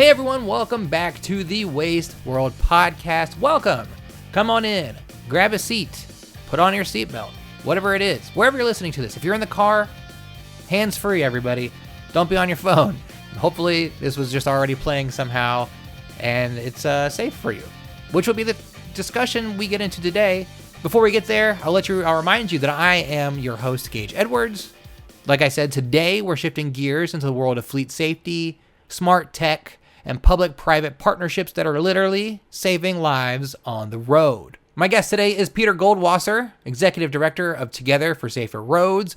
Hey everyone, welcome back to the Waste World Podcast. Welcome. Come on in, grab a seat, put on your seatbelt, whatever it is, wherever you're listening to this. If you're in the car, hands free, everybody. Don't be on your phone. Hopefully this was just already playing somehow and it's safe for you, which will be the discussion we get into today. Before we get there, I'll remind you that I am your host, Gage Edwards. Like I said, today we're shifting gears into the world of fleet safety, smart tech, and public-private partnerships that are literally saving lives on the road. My guest today is Peter Goldwasser, Executive Director of Together for Safer Roads,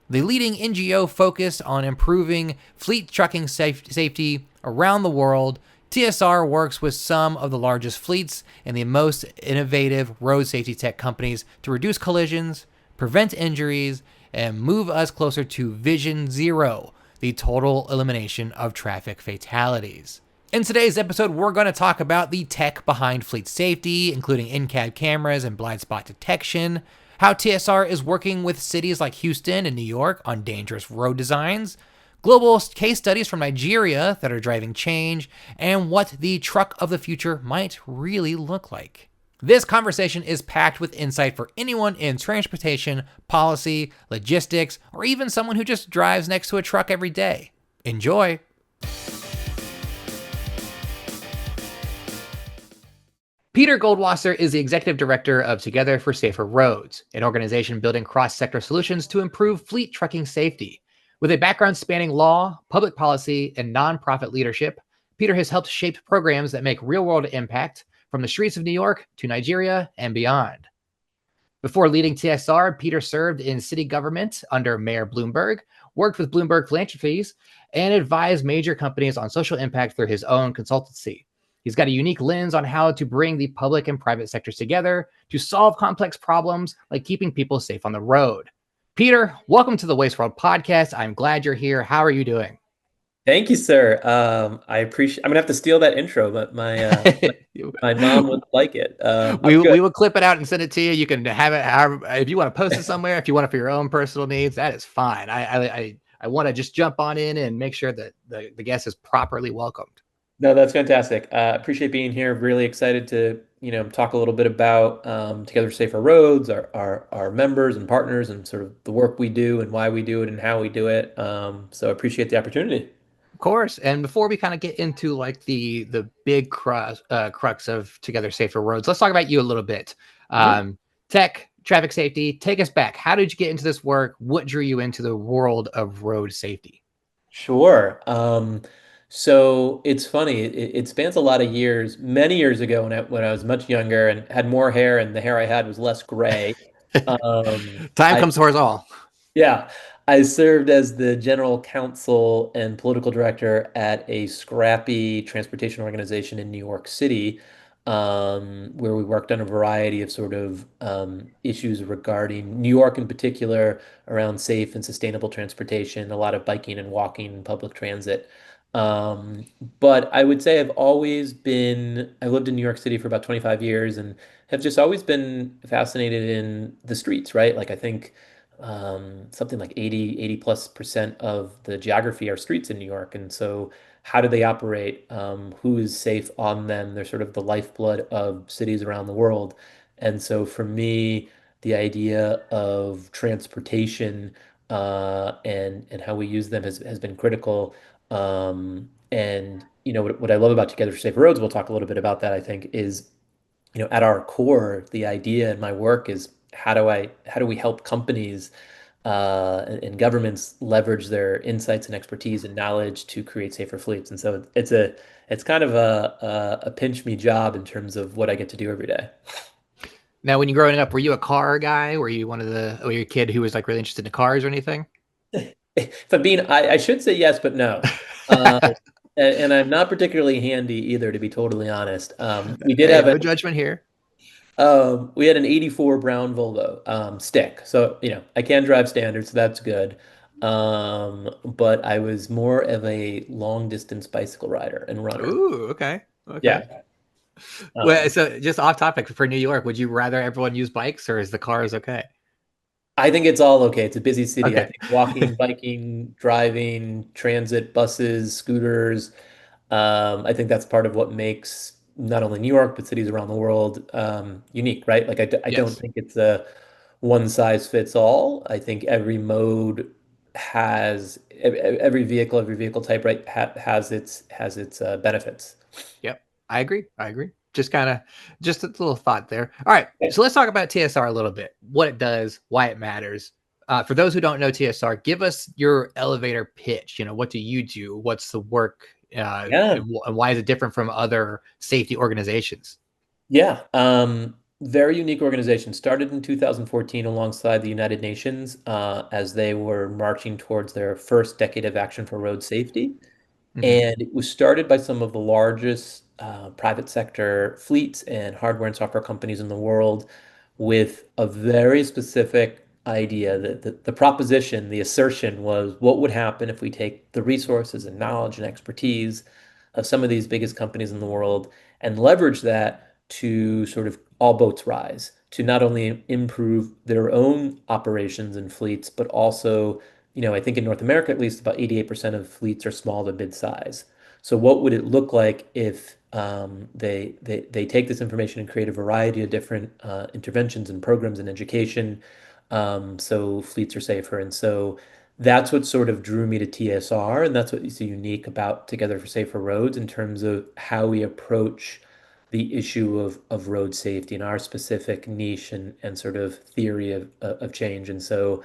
the leading NGO focused on improving fleet trucking safety around the world. TSR works with some of the largest fleets and the most innovative road safety tech companies to reduce collisions, prevent injuries, and move us closer to Vision Zero, the total elimination of traffic fatalities. In today's episode, we're going to talk about the tech behind fleet safety, including in-cab cameras and blind spot detection, how TSR is working with cities like Houston and New York on dangerous road designs, global case studies from Nigeria that are driving change, and what the truck of the future might really look like. This conversation is packed with insight for anyone in transportation, policy, logistics, or even someone who just drives next to a truck every day. Enjoy! Peter Goldwasser is the Executive Director of Together for Safer Roads, an organization building cross-sector solutions to improve fleet trucking safety. With a background spanning law, public policy, and nonprofit leadership, Peter has helped shape programs that make real-world impact from the streets of New York to Nigeria and beyond. Before leading TSR, Peter served in city government under Mayor Bloomberg, worked with Bloomberg Philanthropies, and advised major companies on social impact through his own consultancy. He's got a unique lens on how to bring the public and private sectors together to solve complex problems like keeping people safe on the road. Peter, welcome to the Waste World Podcast. I'm glad you're here. How are you doing? Thank you, sir. I appreciate. I'm gonna have to steal that intro, but my mom would like it. I'm good. We will clip it out and send it to you. You can have it however, if you want to post it somewhere, if you want it for your own personal needs, that is fine. I want to just jump on in and make sure that the guest is properly welcomed. No, that's fantastic. Appreciate being here. Really excited to talk a little bit about Together for Safer Roads, our members and partners, and sort of the work we do and why we do it and how we do it. So appreciate the opportunity. Of course. And before we kind of get into like the big crux of Together Safer Roads, let's talk about you a little bit. Tech, traffic safety, take us back. How did you get into this work? What drew you into the world of road safety? Sure. So it's funny. It spans a lot of years. Many years ago, when I was much younger and had more hair, and the hair I had was less gray. Time comes for us all. Yeah, I served as the general counsel and political director at a scrappy transportation organization in New York City, where we worked on a variety of sort of issues regarding New York in particular, around safe and sustainable transportation, a lot of biking and walking and public transit. Um, but I would say I lived in New York City for about 25 years and have just always been fascinated in the streets, right? Like I think something like 80 plus percent of the geography are streets in New York. And so how do they operate? Who is safe on them? They're sort of the lifeblood of cities around the world. And so for me, the idea of transportation and how we use them has been critical. And what I love about Together for Safer Roads, we'll talk a little bit about that, I think, is at our core, the idea in my work is how do we help companies and governments leverage their insights and expertise and knowledge to create safer fleets. And so it's kind of a pinch me job in terms of what I get to do every day. Now, when you were growing up, were you a car guy? Were you were you a kid who was like really interested in cars or anything? If I'm being, I should say yes, but no. Uh, and I'm not particularly handy either, to be totally honest. We did Hey, have no judgment here. we had an '84 brown Volvo stick, so I can drive standard, so that's good. But I was more of a long distance bicycle rider and runner. Ooh, okay. Okay. Yeah. Well, Um, so just off topic for New York, would you rather everyone use bikes or is the cars okay? I think it's all okay. It's a busy city. I Okay. think walking, biking, driving, transit, buses, scooters. I think that's part of what makes not only New York, but cities around the world unique, right? Like I don't Yes. think it's a one size fits all. I think every mode has every vehicle, every vehicle type, right, has its benefits. Yep. I agree. I agree. Just a little thought there. All right. So let's talk about TSR a little bit. What it does, why it matters. For those who don't know TSR, give us your elevator pitch. What do you do? What's the work? Yeah. And why is it different from other safety organizations? Yeah, very unique organization. Started in 2014 alongside the United Nations as they were marching towards their first decade of action for road safety. Hmm. And it was started by some of the largest private sector fleets and hardware and software companies in the world with a very specific idea that the proposition, the assertion was what would happen if we take the resources and knowledge and expertise of some of these biggest companies in the world and leverage that to sort of all boats rise, to not only improve their own operations and fleets, but also I think in North America, at least about 88% of fleets are small to mid-size. So what would it look like if they take this information and create a variety of different interventions and programs and education so fleets are safer? And so that's what sort of drew me to TSR, and that's what is unique about Together for Safer Roads in terms of how we approach the issue of road safety and our specific niche and sort of theory of change. And so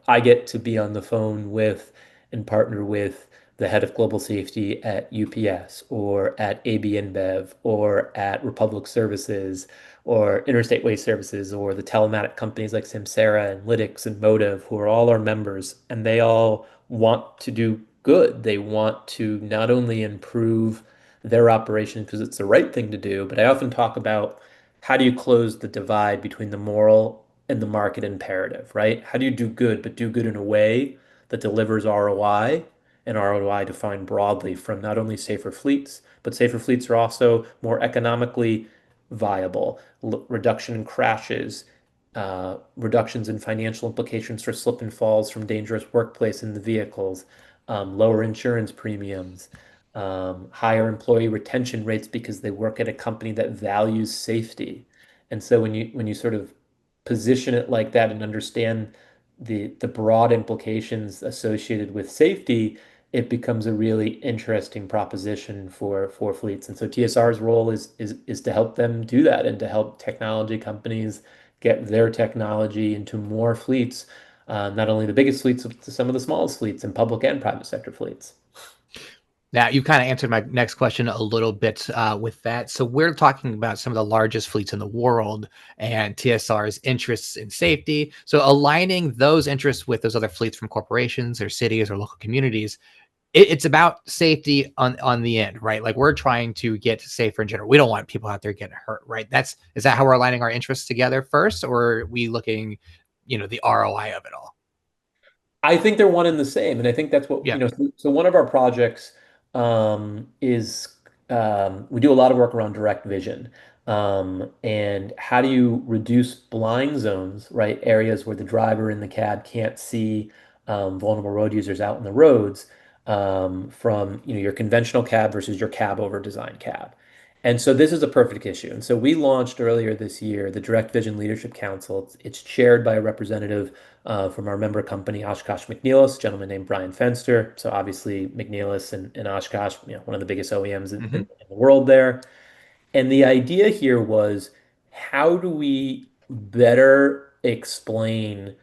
I get to be on the phone with and partner with the head of global safety at UPS or at AB InBev or at Republic Services or Interstate Waste Services or the telematic companies like Samsara and Lytx and Motive, who are all our members, and they all want to do good. They want to not only improve their operation because it's the right thing to do, but I often talk about how do you close the divide between the moral and the market imperative, right? How do you do good, but do good in a way that delivers ROI and ROI defined broadly from not only safer fleets, but safer fleets are also more economically viable, reduction in crashes, reductions in financial implications for slip and falls from dangerous workplace in the vehicles, lower insurance premiums, higher employee retention rates because they work at a company that values safety. And so when you sort of position it like that and understand the broad implications associated with safety, it becomes a really interesting proposition for fleets. And so TSR's role is to help them do that and to help technology companies get their technology into more fleets, not only the biggest fleets, but to some of the smallest fleets and public and private sector fleets. Now, you kind of answered my next question a little bit with that. So, we're talking about some of the largest fleets in the world and TSR's interests in safety. So, aligning those interests with those other fleets from corporations or cities or local communities, it's about safety on the end, right? Like we're trying to get safer in general. We don't want people out there getting hurt, right? Is that how we're aligning our interests together first, or are we looking, the ROI of it all? I think they're one and the same, and I think that's what, Yeah. so one of our projects is we do a lot of work around direct vision. And how do you reduce blind zones, right? Areas where the driver in the cab can't see vulnerable road users out in the roads from, your conventional cab versus your cab over design cab. And so this is a perfect issue. And so we launched earlier this year the Direct Vision Leadership Council. It's chaired by a representative from our member company, Oshkosh McNeilus, a gentleman named Brian Fenster. So obviously McNeilus and Oshkosh, one of the biggest OEMs in Hmm. the world there. And the idea here was how do we better explain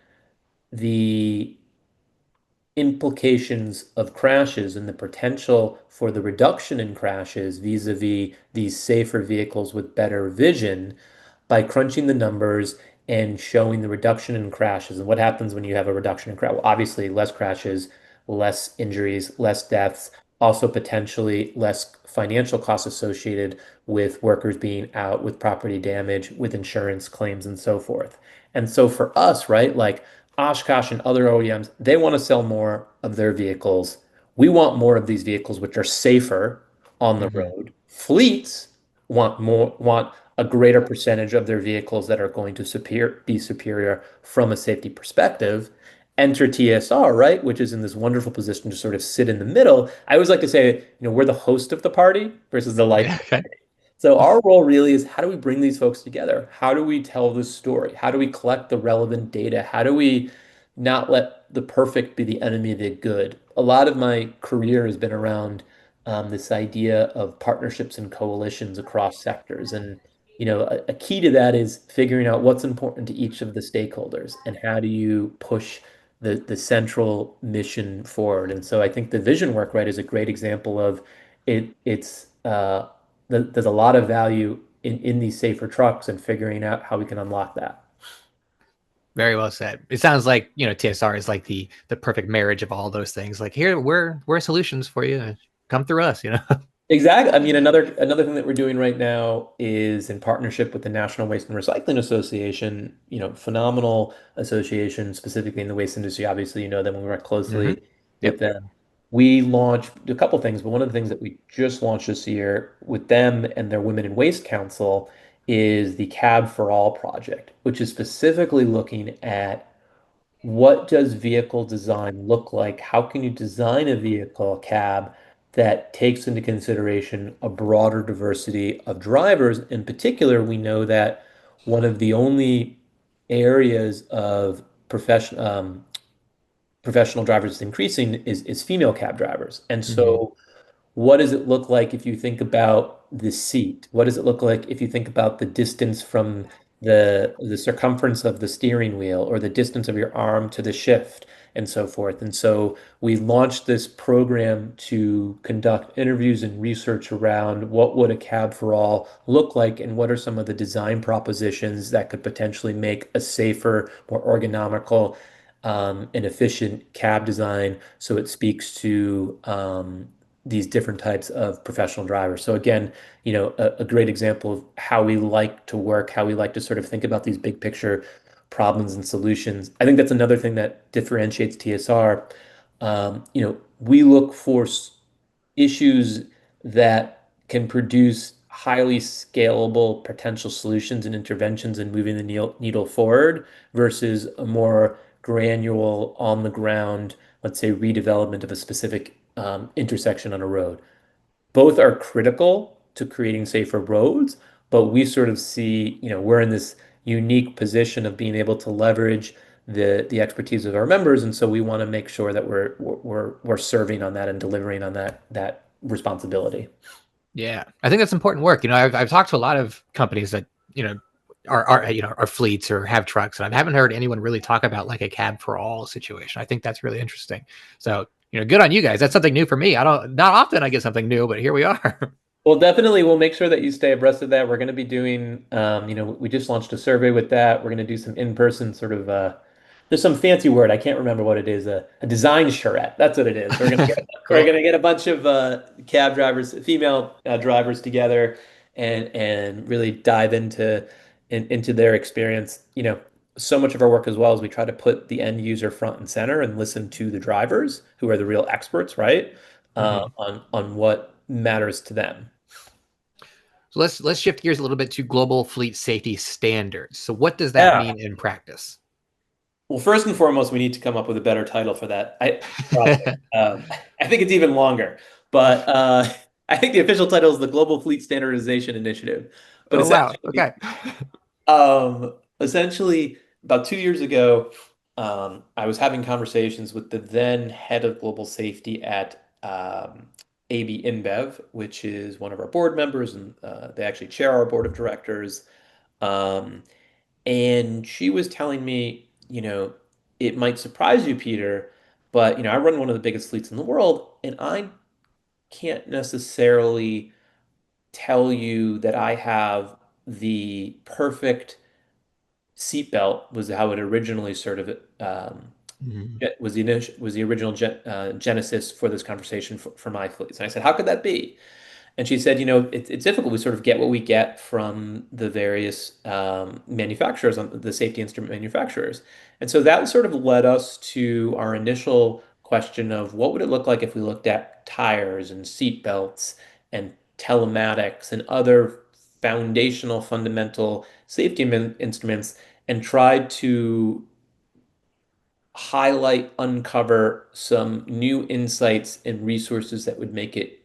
the implications of crashes and the potential for the reduction in crashes vis-a-vis these safer vehicles with better vision by crunching the numbers and showing the reduction in crashes and what happens when you have a reduction in crash. Well, obviously, less crashes, less injuries, less deaths, also potentially less financial costs associated with workers being out, with property damage, with insurance claims, and so forth. And so for us, right, like Oshkosh and other OEMs, they want to sell more of their vehicles. We want more of these vehicles, which are safer on the Hmm. road. Fleets want a greater percentage of their vehicles that are going to be superior from a safety perspective. enter TSR, right, which is in this wonderful position to sort of sit in the middle. I always like to say, we're the host of the party versus the life. Yeah. Okay. So our role really is how do we bring these folks together? How do we tell the story? How do we collect the relevant data? How do we not let the perfect be the enemy of the good? A lot of my career has been around this idea of partnerships and coalitions across sectors. And, a key to that is figuring out what's important to each of the stakeholders and how do you push the central mission forward. And so I think the vision work, right, is a great example of there's a lot of value in these safer trucks and figuring out how we can unlock that. Very well said. It sounds like, TSR is like the perfect marriage of all those things. Like here, we're solutions for you. Come through us. Exactly. I mean, another thing that we're doing right now is in partnership with the National Waste and Recycling Association, phenomenal association, specifically in the waste industry. Obviously, you know them, we work Hmm. closely with Yep. them. We launched a couple things, but one of the things that we just launched this year with them and their Women in Waste Council is the Cab for All project, which is specifically looking at what does vehicle design look like? How can you design a vehicle cab that takes into consideration a broader diversity of drivers? In particular, we know that one of the only areas of professional drivers increasing is female cab drivers. And Hmm. so what does it look like if you think about the seat? What does it look like if you think about the distance from the circumference of the steering wheel or the distance of your arm to the shift and so forth? And so we launched this program to conduct interviews and research around what would a cab for all look like and what are some of the design propositions that could potentially make a safer, more ergonomical, and efficient cab design so it speaks to these different types of professional drivers. So again, a great example of how we like to work, how we like to sort of think about these big picture problems and solutions. I think that's another thing that differentiates TSR. We look for issues that can produce highly scalable potential solutions and interventions in moving the needle forward versus a more granular on the ground, let's say redevelopment of a specific intersection on a road. Both are critical to creating safer roads, but we sort of see, we're in this unique position of being able to leverage the expertise of our members, and so we want to make sure that we're serving on that and delivering on that responsibility. Yeah, I think that's important work. I've talked to a lot of companies that are fleets or have trucks, and I haven't heard anyone really talk about like a cab for all situation. I think that's really interesting. So good on you guys. That's something new for me. I don't not often I get something new, but here we are. Well, definitely, we'll make sure that you stay abreast of that. We're going to be doing, we just launched a survey with that. We're going to do some in-person sort of, there's some fancy word. I can't remember what it is. A design charrette. That's what it is. We're Cool. going to get a bunch of cab drivers, female drivers together, and really dive into their experience. So much of our work as well is we try to put the end user front and center and listen to the drivers who are the real experts, right? Hmm. On what matters to them. So let's shift gears a little bit to global fleet safety standards. So what does that Yeah. mean in practice? Well, first and foremost, we need to come up with a better title for that project. I think it's even longer, but I think the official title is the Global Fleet Standardization Initiative. But Oh wow. Okay. essentially, about 2 years ago, I was having conversations with the then head of global safety at AB InBev, which is one of our board members, and they actually chair our board of directors. Um, And she was telling me, it might surprise you, Peter, but I run one of the biggest fleets in the world, and I can't necessarily tell you that I have the perfect seatbelt, was how it originally sort of Mhm. was the original genesis for this conversation for my fleets. And I said, how could that be? And she said, it's difficult. We sort of get what we get from the various manufacturers, the safety instrument manufacturers. And so that sort of led us to our initial question of what would it look like if we looked at tires and seat belts and telematics and other foundational, fundamental safety instruments and tried to highlight, uncover some new insights and resources that would make it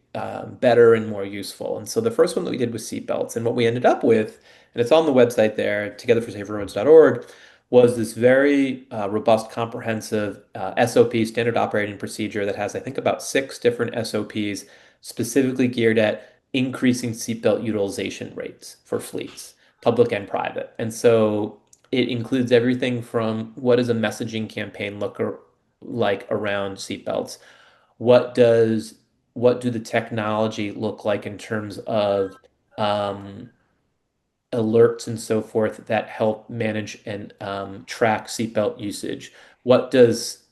better and more useful. And so the first one that we did was seatbelts. And what we ended up with, and it's on the website there, togetherforsaferroads.org, was this very robust, comprehensive SOP, standard operating procedure, that has, I think, about six different SOPs specifically geared at increasing seatbelt utilization rates for fleets, public and private. And so it includes everything from what does a messaging campaign like around seatbelts? What does what do the technology look like in terms of um, alerts and so forth that help manage and track seatbelt usage? What does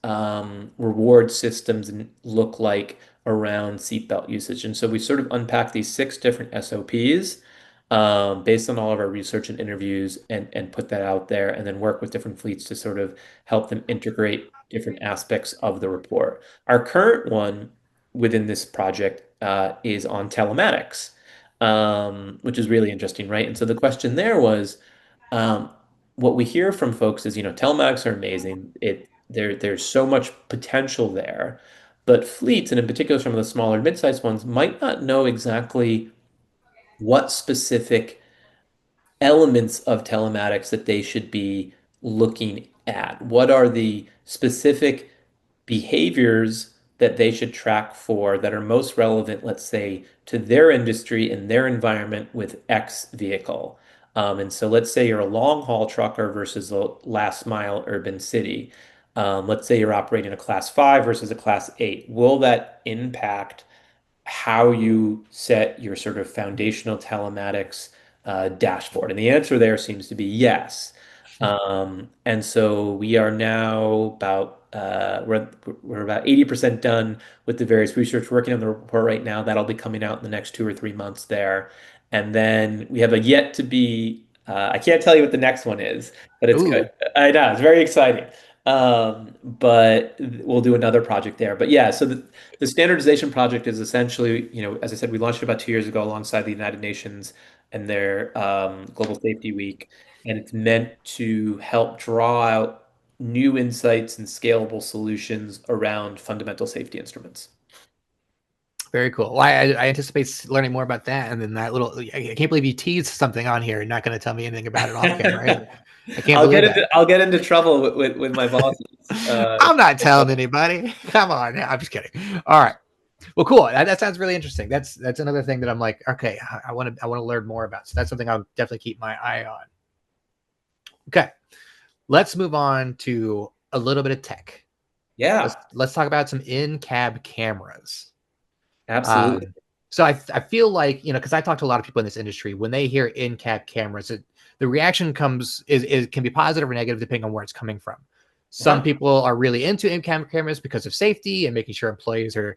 reward systems look like around seatbelt usage? And so we sort of unpack these six different SOPs based on all of our research and interviews and put that out there and then work with different fleets to sort of help them integrate different aspects of the report. Our current one within this project is on telematics, which is really interesting, right? And so the question there was, um, what we hear from folks is, telematics are amazing. There's so much potential there, but fleets, and in particular some of the smaller mid-sized ones, might not know exactly what specific elements of telematics that they should be looking at. What are the specific behaviors that they should track for that are most relevant, let's say, to their industry and their environment with X vehicle? And so let's say you're a long haul trucker versus a last mile urban city. Let's say you're operating a class 5 versus a class 8. Will that impact how you set your sort of foundational telematics dashboard? And the answer there seems to be yes. And so we are now we're about 80% done with the various research, working on the report right now. That'll be coming out in the next 2 or 3 months there. And then we have a yet to be, I can't tell you what the next one is, but it's good. Ooh, I know, it's very exciting. But we'll do another project there. But yeah, so the standardization project is essentially, as I said, we launched it about 2 years ago alongside the United Nations and their Global Safety Week. And it's meant to help draw out new insights and scalable solutions around fundamental safety instruments. very cool. Well, I anticipate learning more about that. And then that little, I can't believe you teased something on here. You're not going to tell me anything about it off camera, right? I can't believe that. I'll get into trouble with my bosses. I'm not telling anybody. Come on. I'm just kidding. All right. Well, cool. That sounds really interesting. That's another thing that I'm like, okay, I want to learn more about. So that's something I'll definitely keep my eye on. Okay. Let's move on to a little bit of tech. Let's Yeah, let's talk about some in-cab cameras. absolutely. Um, so I feel like, because I talk to a lot of people in this industry, when they hear in-cab cameras, the reaction is can be positive or negative depending on where it's coming from. Some Uh-huh. people are really into in-cab cameras because of safety and making sure employees are,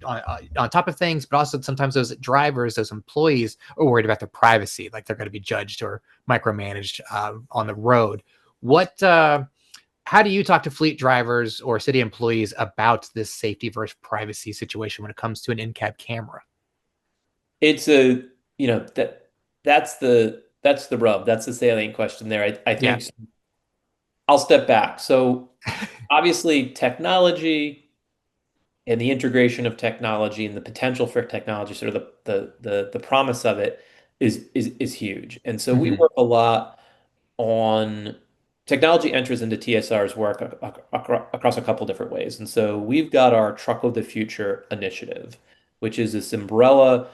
on top of things, but also sometimes those drivers, those employees are worried about their privacy, like they're going to be judged or micromanaged on the road. How do you talk to fleet drivers or city employees about this safety versus privacy situation when it comes to an in-cab camera? It's a, you know, that's the rub. That's the salient question there. I Yeah. think I'll step back. So obviously technology and the integration of technology and the potential for technology, sort of the promise of it is huge. And so we Hmm. work a lot on technology enters into TSR's work across a couple different ways. And so we've got our Truck of the Future initiative, which is this umbrella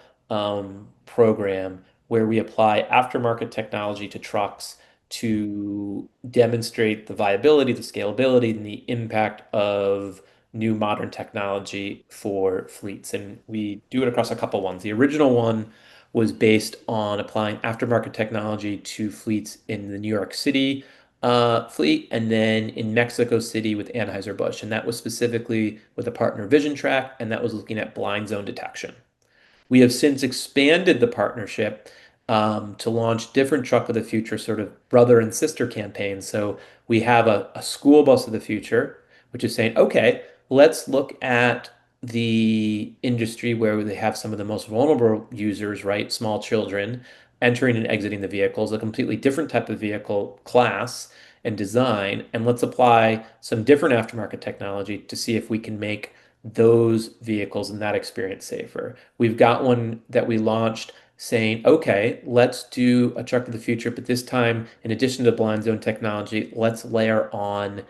program where we apply aftermarket technology to trucks to demonstrate the viability, the scalability, and the impact of new modern technology for fleets. And we do it across a couple ones. The original one was based on applying aftermarket technology to fleets in the New York City fleet and then in Mexico City with Anheuser-Busch. And that was specifically with a partner Vision Track, and that was looking at blind zone detection. We have since expanded the partnership to launch different Truck of the Future sort of brother and sister campaigns. So we have a school bus of the future, which is saying, okay, let's look at the industry where they have some of the most vulnerable users, right? Small children. entering and exiting the vehicle is a completely different type of vehicle class and design, and let's apply some different aftermarket technology to see if we can make those vehicles and that experience safer. We've got one that we launched saying, okay, let's do a truck of the future, but this time, in addition to blind zone technology, let's layer on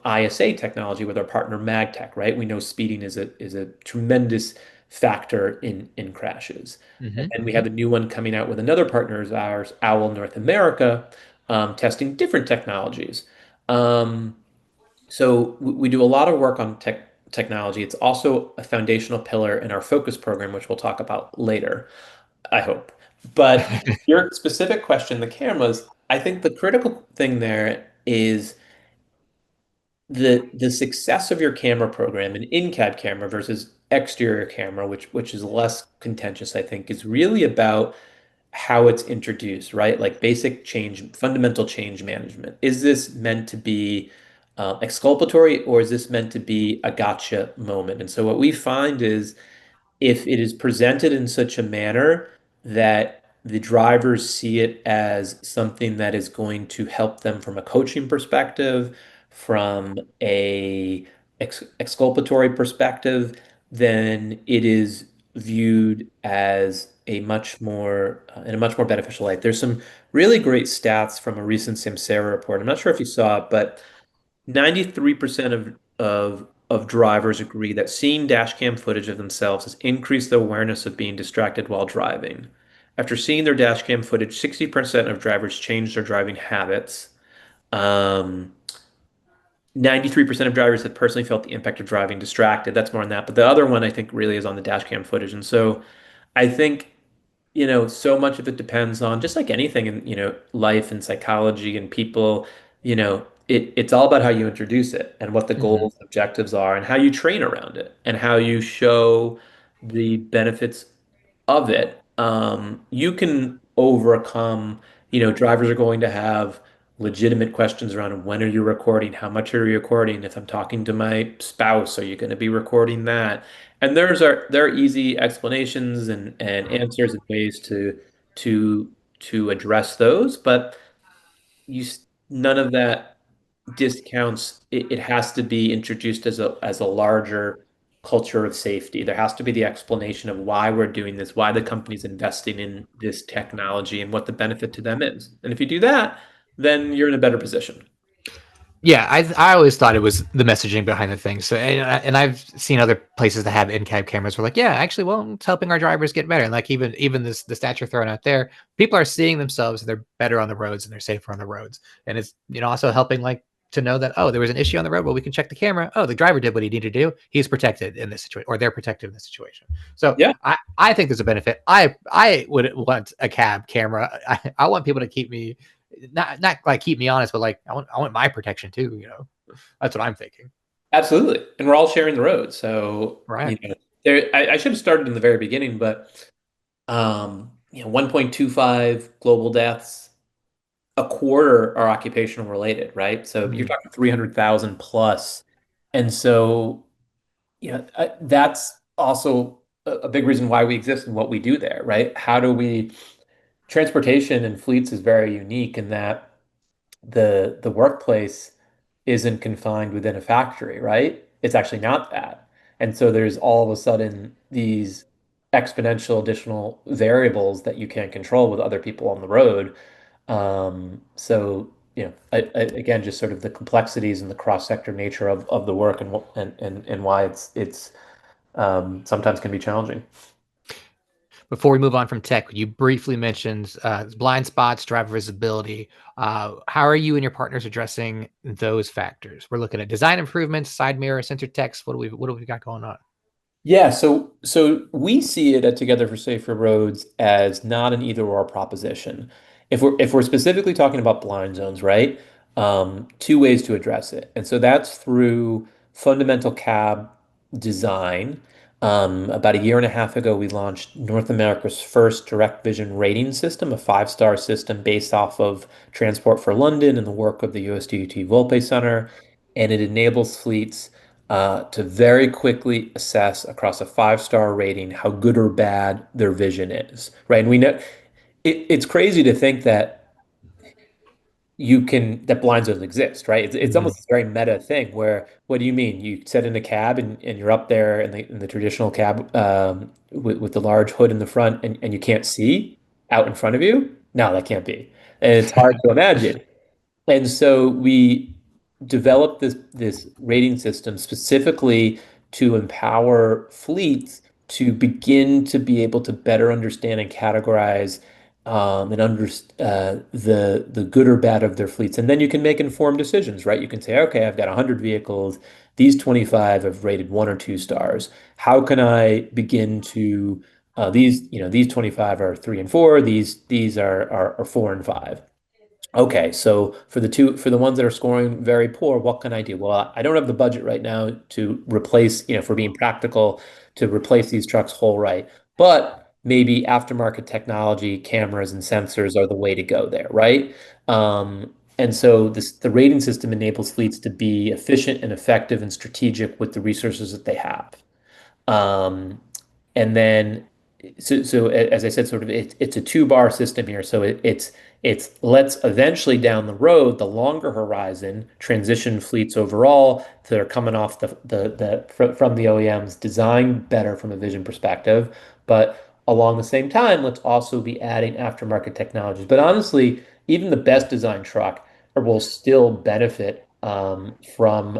ISA technology with our partner MagTech, right? We know speeding is a tremendous factor in crashes. And Hmm. then we Hmm. have a new one coming out with another partner of ours, Owl North America, testing different technologies. Um, so we do a lot of work on technology. It's also a foundational pillar in our focus program, which we'll talk about later, I hope. But your specific question, the cameras, I think the critical thing there is the success of your camera program, an in-cab camera versus exterior camera, which is less contentious, I think, is really about how it's introduced, right? Like basic change, fundamental change management. Is this meant to be exculpatory, or is this meant to be a gotcha moment? And so what we find is if it is presented in such a manner that the drivers see it as something that is going to help them from a coaching perspective, from a exculpatory perspective, then it is viewed as a much more in a much more beneficial light. There's some really great stats from a recent Samsara report. I'm not sure if you saw it, but 93% of drivers agree that seeing dash cam footage of themselves has increased their awareness of being distracted while driving. After seeing their dash cam footage, 60% of drivers changed their driving habits. Um, 93% of drivers have personally felt the impact of driving distracted. That's more than that. But the other one I think really is on the dash cam footage. And so I think so much of it depends on just like anything in, life and psychology and people, it's all about how you introduce it and what the Hmm. goals, objectives are and how you train around it and how you show the benefits of it. You can overcome, drivers are going to have legitimate questions around when are you recording? How much are you recording? If I'm talking to my spouse, are you going to be recording that? And there are easy explanations and answers and ways to to address those, but none of that discounts it has to be introduced as a larger culture of safety. There has to be the explanation of why we're doing this, why the company's investing in this technology, and what the benefit to them is. And if you do that, then you're in a better position. Yeah, I always thought it was the messaging behind the thing. So and I've seen other places that have in-cab cameras where like, yeah, actually, well, it's helping our drivers get better. And like even this the stats you're throwing out there, people are seeing themselves and they're better on the roads and they're safer on the roads. And it's also helping like to know that there was an issue on the road. Well, we can check the camera. Oh, the driver did what he needed to do. He's protected in this situation, or they're protected in this situation. So Yeah, I think there's a benefit. I would want a cab camera. I want people to keep me not like keep me honest, but like I want my protection too. That's what I'm thinking. absolutely. And we're all sharing the road. So, Right. I should have started in the very beginning, but 1.25 global deaths, a quarter are occupational related, right? So you're Mm. talking 300,000 plus. And so, that's also a big reason why we exist and what we do there, right? Transportation and fleets is very unique in that the workplace isn't confined within a factory, right? It's actually not that. And so there's all of a sudden these exponential additional variables that you can't control with other people on the road. Again, just sort of the complexities and the cross-sector nature of the work and why it's sometimes can be challenging. Before we move on from tech, you briefly mentioned blind spots, driver visibility. How are you and your partners addressing those factors? We're looking at design improvements, side mirror, sensor text. What do we got going on? Yeah, so we see it at Together for Safer Roads as not an either or proposition. If we're specifically talking about blind zones, right? Two ways to address it. And so that's through fundamental cab design. About a year and a half ago, we launched North America's first direct vision rating system, a five-star system based off of Transport for London and the work of the USDOT Volpe Center. And it enables fleets to very quickly assess across a five-star rating how good or bad their vision is, right? And we know it's crazy to think that blind zones exist, right? It's Mhm. almost this very meta thing where what do you mean? You sit in a cab and you're up there in the traditional cab with the large hood in the front and you can't see out in front of you? No, that can't be. And it's hard to imagine. And so we developed this rating system specifically to empower fleets to begin to be able to better understand and categorize and under the good or bad of their fleets. And then you can make informed decisions, right? You can say, okay, I've got 100 vehicles. These 25 have rated 1 or 2 stars. How can I begin to these 25 are 3 and 4. These are 4 and 5. Okay, so for the ones that are scoring very poor, what can I do? Well, I don't have the budget right now to replace, for being practical, to replace these trucks whole right. But maybe aftermarket technology, cameras and sensors are the way to go there, right? And so the rating system enables fleets to be efficient and effective and strategic with the resources that they have. Um, and then, as I said, sort of it's a two-bar system here. So it's let's eventually down the road, the longer horizon, transition fleets overall that are coming off from the OEMs, design better from a vision perspective, but along the same time, let's also be adding aftermarket technologies. But honestly, even the best designed truck will still benefit from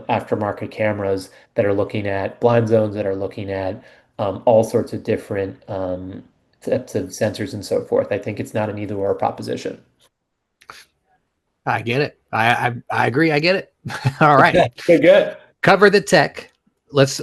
aftermarket cameras that are looking at blind zones, that are looking at all sorts of different types of sensors and so forth. I think it's not an either or proposition. I get it. I agree. I get it. All right. Good, good. Cover the tech. Let's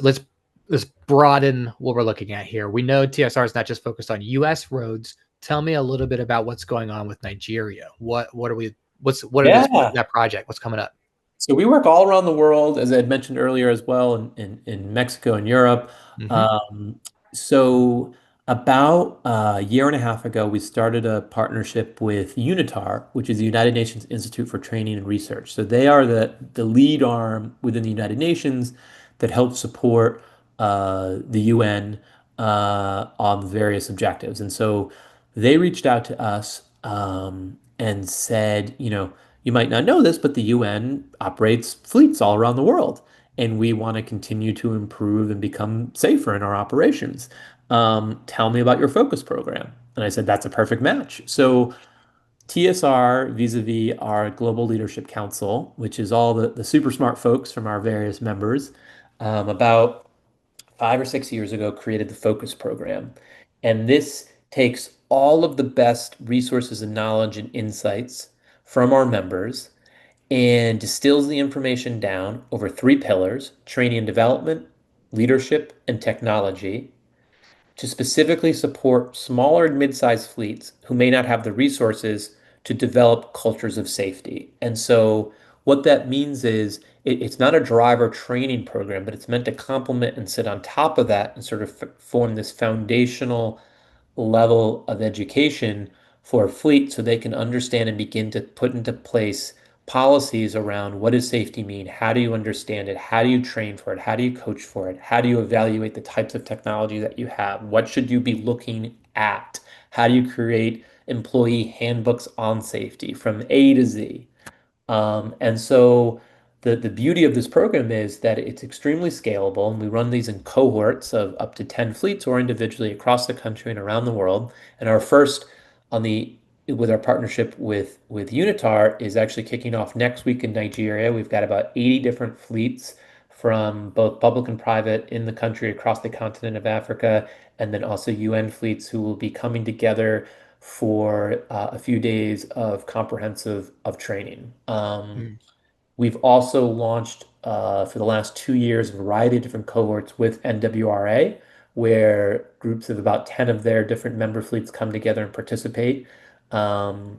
broaden what we're looking at here. We know TSR is not just focused on U.S. roads. Tell me a little bit about what's going on with Nigeria. What are we? What are this Yeah. that project? What's coming up? So we work all around the world, as I had mentioned earlier as well, in Mexico and Europe. Mm-hmm. Um, so about a year and a half ago, we started a partnership with UNITAR, which is the United Nations Institute for Training and Research. So they are the lead arm within the United Nations that helps support the UN on various objectives. And so they reached out to us and said, you might not know this, but the UN operates fleets all around the world, and we want to continue to improve and become safer in our operations. Tell me about your focus program. And I said, that's a perfect match. So TSR, vis-a-vis our Global Leadership Council, which is all the super smart folks from our various members, about 5 or 6 years ago, created the focus program. And this takes all of the best resources and knowledge and insights from our members and distills the information down over 3 pillars: training and development, leadership, and technology, to specifically support smaller and mid-sized fleets who may not have the resources to develop cultures of safety. And so what that means is it's not a driver training program, but it's meant to complement and sit on top of that and sort of form this foundational level of education for a fleet so they can understand and begin to put into place policies around what does safety mean? How do you understand it? How do you train for it? How do you coach for it? How do you evaluate the types of technology that you have? What should you be looking at? How do you create employee handbooks on safety from A to Z? And so the beauty of this program is that it's extremely scalable, and we run these in cohorts of up to 10 fleets or individually across the country and around the world. And our first on the with our partnership with Unitar is actually kicking off next week in Nigeria. We've got about 80 different fleets from both public and private in the country across the continent of Africa, and then also UN fleets who will be coming together for a few days of comprehensive of training. We've also launched for the last 2 years a variety of different cohorts with NWRA, where groups of about 10 of their different member fleets come together and participate.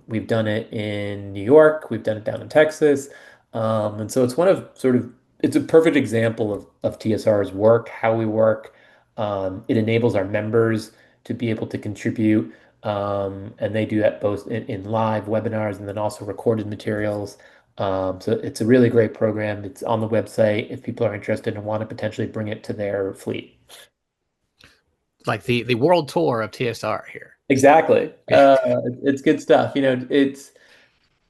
We've done it in New York, we've done it down in Texas. And so it's a perfect example of TSR's work, how we work. It enables our members to be able to contribute, and they do that both in live webinars and then also recorded materials. So it's a really great program. It's on the website if people are interested and want to potentially bring it to their fleet. Like the world tour of TSR here. Exactly. It's good stuff. It's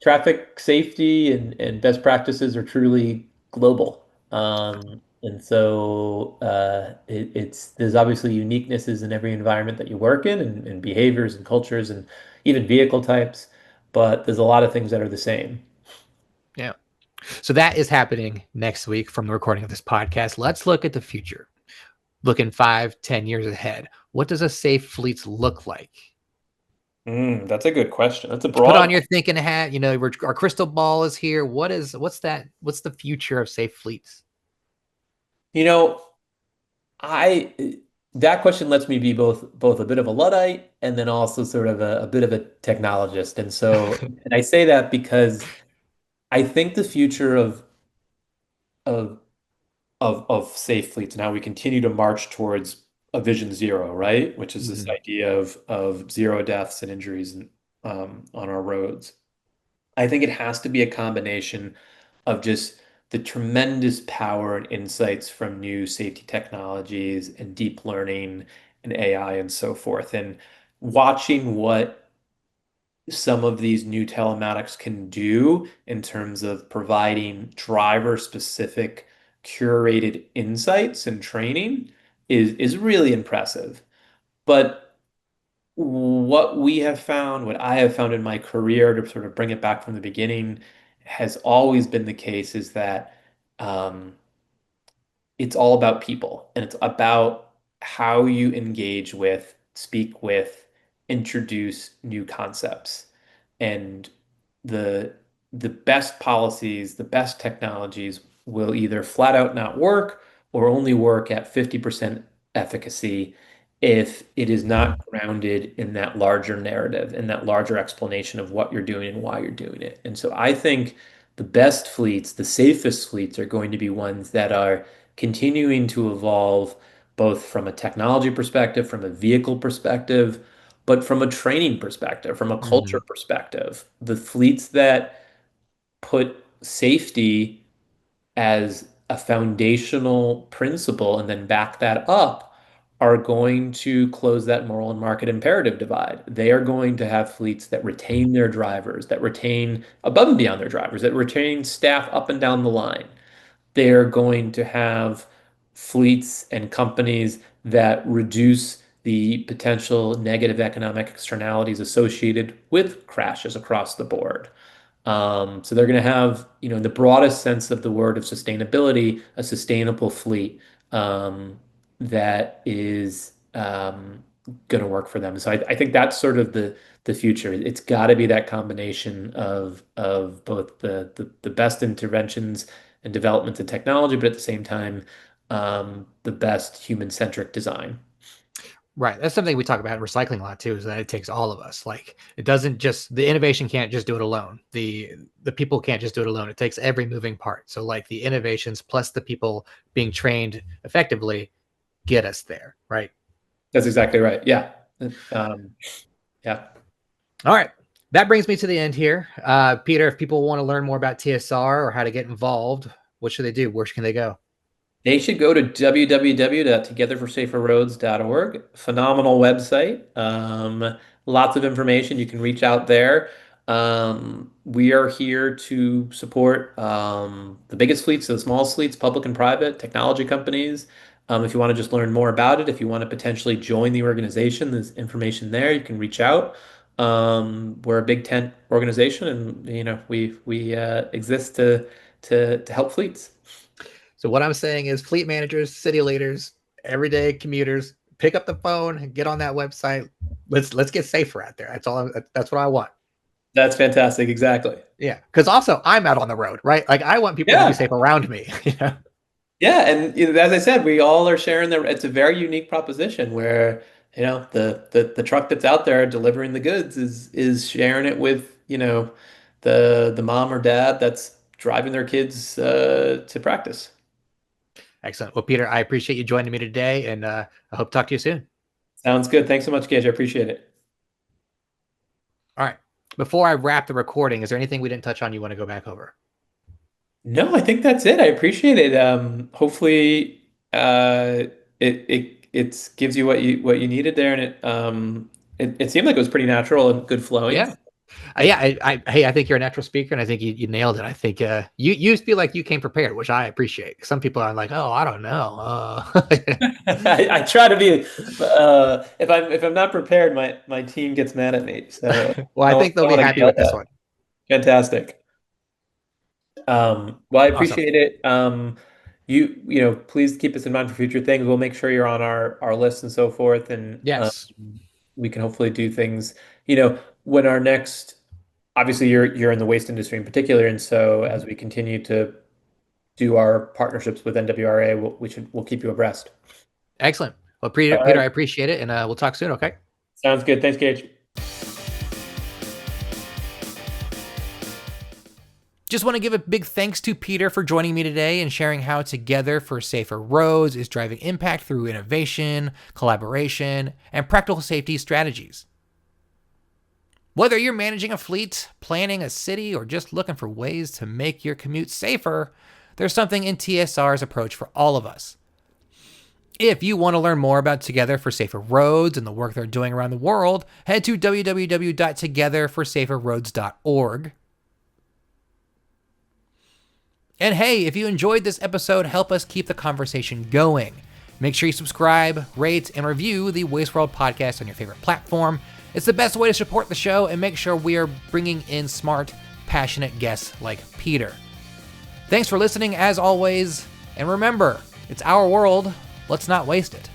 traffic safety and best practices are truly global. And so it's there's obviously uniquenesses in every environment that you work in and behaviors and cultures and even vehicle types, but there's a lot of things that are the same. Yeah. So that is happening next week from the recording of this podcast. Let's look at the future. Looking 5, 10 years ahead. What does a safe fleet look like? That's a good question. That's a Let's put broad on your thinking hat. Our crystal ball is here. What's that? What's the future of safe fleets? You know, I that question lets me be both a bit of a Luddite and then also sort of a bit of a technologist. And I say that because I think the future of of safe fleets and how we continue to march towards a vision zero, right? Which is this Mhm. idea of zero deaths and injuries on our roads. I think it has to be a combination of just the tremendous power and insights from new safety technologies and deep learning and AI and so forth. And watching what some of these new telematics can do in terms of providing driver-specific curated insights and training is really impressive. But what we have found, what I have found in my career to sort of bring it back from the beginning, has always been the case is that um, it's all about people and it's about how you engage with, speak with, introduce new concepts. And the the best policies, the best technologies will either flat out not work or only work at 50% efficacy if it is not grounded in that larger narrative, in that larger explanation of what you're doing and why you're doing it. And so I think the best fleets, the safest fleets are going to be ones that are continuing to evolve both from a technology perspective, from a vehicle perspective, but from a training perspective, from a culture Mhm. perspective. The fleets that put safety as a foundational principle and then back that up are going to close that moral and market imperative divide. They are going to have fleets that retain their drivers, that retain above and beyond their drivers, that retain staff up and down the line. They're going to have fleets and companies that reduce the potential negative economic externalities associated with crashes across the board. So they're going to have, in the broadest sense of the word of sustainability, a sustainable fleet that is going to work for them. So I think that's sort of the future. It's got to be that combination of both the best interventions and developments in technology, but at the same time, the best human-centric design. Right. That's something we talk about in recycling a lot too, is that it takes all of us. Like it doesn't just the innovation can't just do it alone. The people can't just do it alone. It takes every moving part. So like the innovations plus the people being trained effectively get us there. Right. That's exactly right. Yeah. Um, yeah. All right. That brings me to the end here. Peter, if people want to learn more about TSR or how to get involved, what should they do? Where can they go? They should go to www.togetherforsaferroads.org. Phenomenal website. Lots of information. You can reach out there. We are here to support the biggest fleets, the smallest fleets, public and private, technology companies. If you want to just learn more about it, if you want to potentially join the organization, there's information there. You can reach out. We're a Big Tent organization, and we exist to help fleets. So what I'm saying is fleet managers, city leaders, everyday commuters, pick up the phone, get on that website. Let's get safer out there. That's what I want. That's fantastic. Exactly. Yeah. Because also I'm out on the road, right? Like I want people to be Yeah. safe around me. Yeah. And as I said, we all are sharing it's a very unique proposition where, the truck that's out there delivering the goods is sharing it with, the mom or dad that's driving their kids to practice. Excellent. Well, Peter, I appreciate you joining me today and I hope to talk to you soon. Sounds good. Thanks so much, Gage. I appreciate it. All right. Before I wrap the recording, is there anything we didn't touch on you want to go back over? No, I think that's it. I appreciate it. Hopefully, it gives you what you needed there, and It seemed like it was pretty natural and good flowing. Yeah. Yeah, hey, I think you're a natural speaker, and I think you nailed it. I think you feel like you came prepared, which I appreciate. Some people are like, oh, I don't know. I try to be, if I'm not prepared, my team gets mad at me. So Well, I think they'll don't be want to get happy yelled with this at. one. Fantastic. Well, I Awesome. appreciate it. Please keep us in mind for future things. We'll make sure you're on our list and so forth, and Yes. we can hopefully do things. When our next, obviously, you're in the waste industry in particular, and so Mhm. as we continue to do our partnerships with NWRA, we'll keep you abreast. Excellent. Well, All Peter, right, I appreciate it, and we'll talk soon. Okay. sounds good. Thanks, Gage. Just want to give a big thanks to Peter for joining me today and sharing how Together for Safer Roads is driving impact through innovation, collaboration, and practical safety strategies. Whether you're managing a fleet, planning a city, or just looking for ways to make your commute safer, there's something in TSR's approach for all of us. If you want to learn more about Together for Safer Roads and the work they're doing around the world, head to www.togetherforsaferroads.org. And hey, if you enjoyed this episode, help us keep the conversation going. Make sure you subscribe, rate, and review the Waste World podcast on your favorite platform. It's the best way to support the show and make sure we are bringing in smart, passionate guests like Peter. Thanks for listening as always, and remember, it's our world, let's not waste it.